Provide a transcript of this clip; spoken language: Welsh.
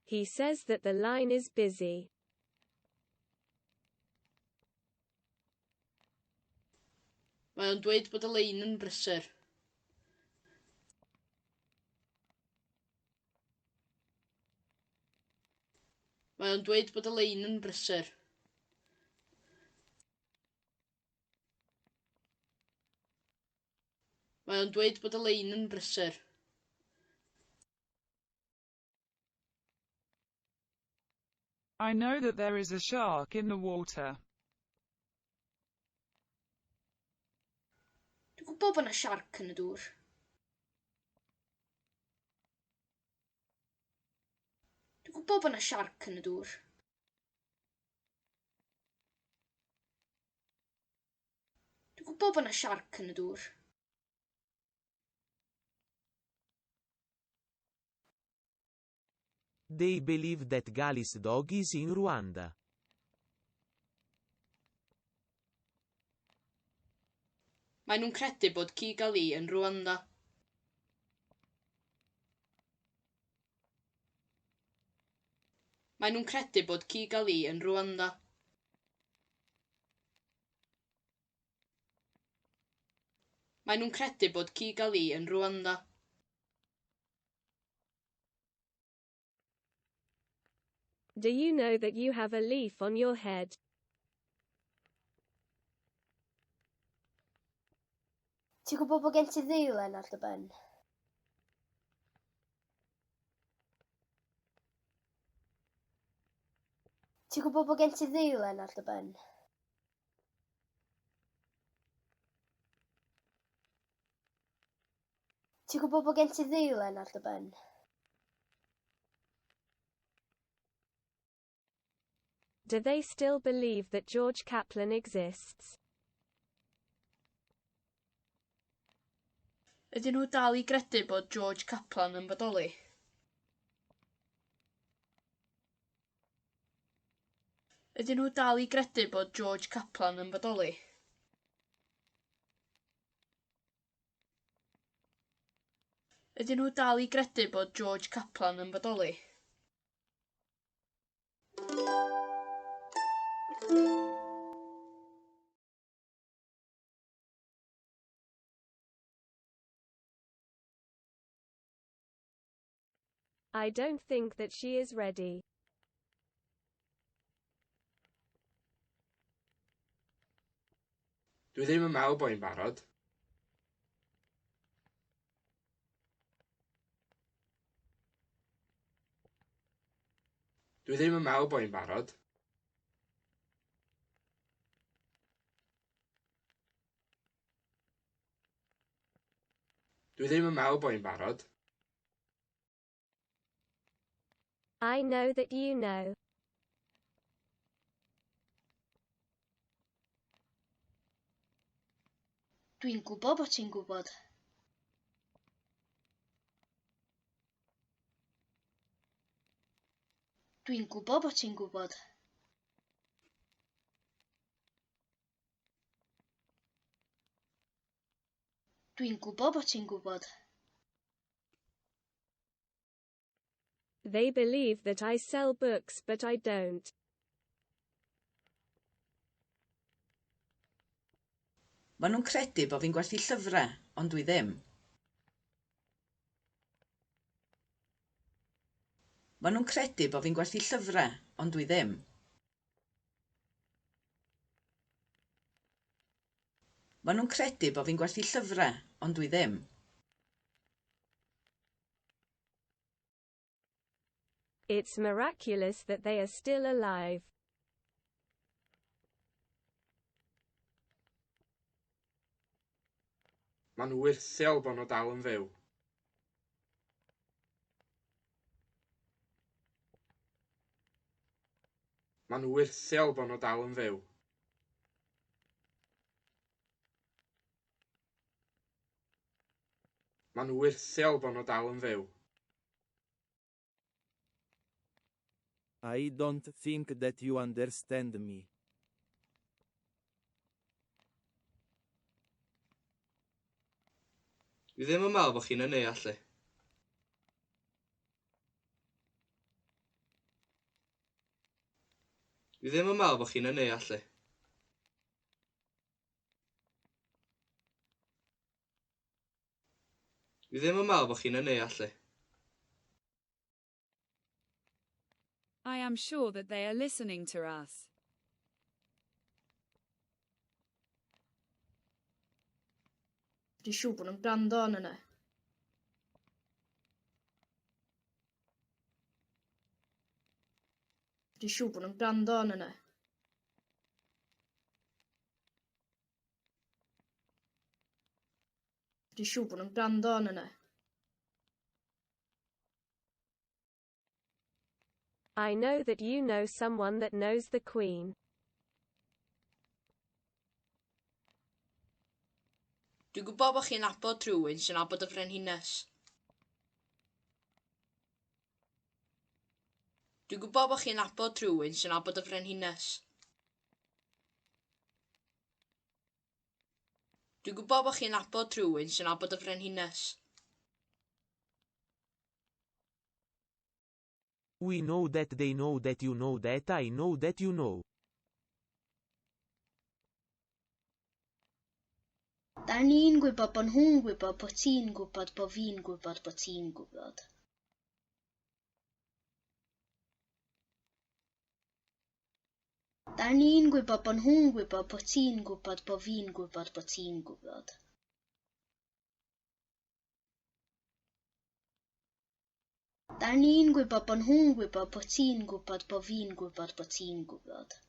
He says that the line is busy. Mae o'n dweud bod y lein yn brysur. Mae o'n dweud bod y lein yn brysur. Mae o'n dweud bod y lein yn brysur. I know that there is a shark in the water. Dwi'n gwybod bod yna siarc yn y dŵr. Dwi'n gwybod bod yna siarc yn y dŵr. Dwi'n gwybod bod yna siarc yn y dŵr. They believe that Gali's dog is in Rwanda. Mae nhw'n credu bod Kigali yn Rwanda. Mae nhw'n credu bod Kigali yn Rwanda. Mae nhw'n credu bod Kigali yn Rwanda. Do you know that you have a leaf on your head? Ti'n gwybod bod gen ti ddeilen ar dy ben? Ti'n gwybod bod gen ti ddeilen ar dy ben? Ti'n gwybod bod gen ti ddeilen ar dy ben? Do they still believe that George Kaplan exists? Ydyn nhw dal i gredu bod George Kaplan yn bodoli? Ydyn nhw dal i gredu bod George Kaplan yn bodoli? Ydyn nhw dal i gredu bod George Kaplan yn bodoli? I don't think that she is ready. Dwi ddim yn meddwl bod hi'n barod. Dwi ddim yn meddwl bod hi'n barod. Dwi ddim yn meddwl bod hi'n barod. I know that you know. Dwi'n gwybod bod ti'n gwybod. Dwi'n gwybod bod ti'n gwybod. Dwi'n gwybod bod ti'n gwybod. They believe that I sell books but I don't. Maen nhw'n credu bod fi'n gwerthu llyfrau, ond dwi ddim. Maen nhw'n credu bod fi'n gwerthu llyfrau, ond dwi ddim. Maen nhw'n credu bod fi'n gwerthu llyfrau, ond dwi ddim. It's miraculous that they are still alive. Ma'n wyrthiol bod nhw dal yn fyw. Ma'n wyrthiol bod nhw dal yn fyw. Ma'n wyrthiol bod nhw dal yn fyw. I don't think that you understand me. Dwi ddim yn meddwl bod chi'n neall chi. Dwi ddim yn meddwl bod chi'n neall chi. Dwi ddim yn meddwl bod chi'n neall chi. I am sure that they are listening to us. Dwi'n siŵr bod nhw'n gwrando arno ni. Dwi'n siŵr bod nhw'n gwrando arno ni. Dwi'n siŵr bod nhw'n gwrando arno ni. I know that you know someone that knows the Queen. Dwi'n gwybod bod chi'n nabod rhywun sy'n nabod y frenhines. Dwi'n gwybod bod chi'n nabod rhywun sy'n nabod y frenhines. Dwi'n gwybod bod chi'n nabod rhywun sy'n nabod y frenhines. We know that they know that you know that I know that you know. Da ni'n gwybod bod nhw'n gwybod bod ti'n gwybod bod fi'n gwybod bod ti'n gwybod. Da ni'n gwybod bod nhw'n gwybod bod ti'n gwybod bod fi'n gwybod bod ti'n gwybod. Da ni'n gwybod bod nhw'n gwybod bod ti'n gwybod bod fi'n gwybod bod ti'n gwybod.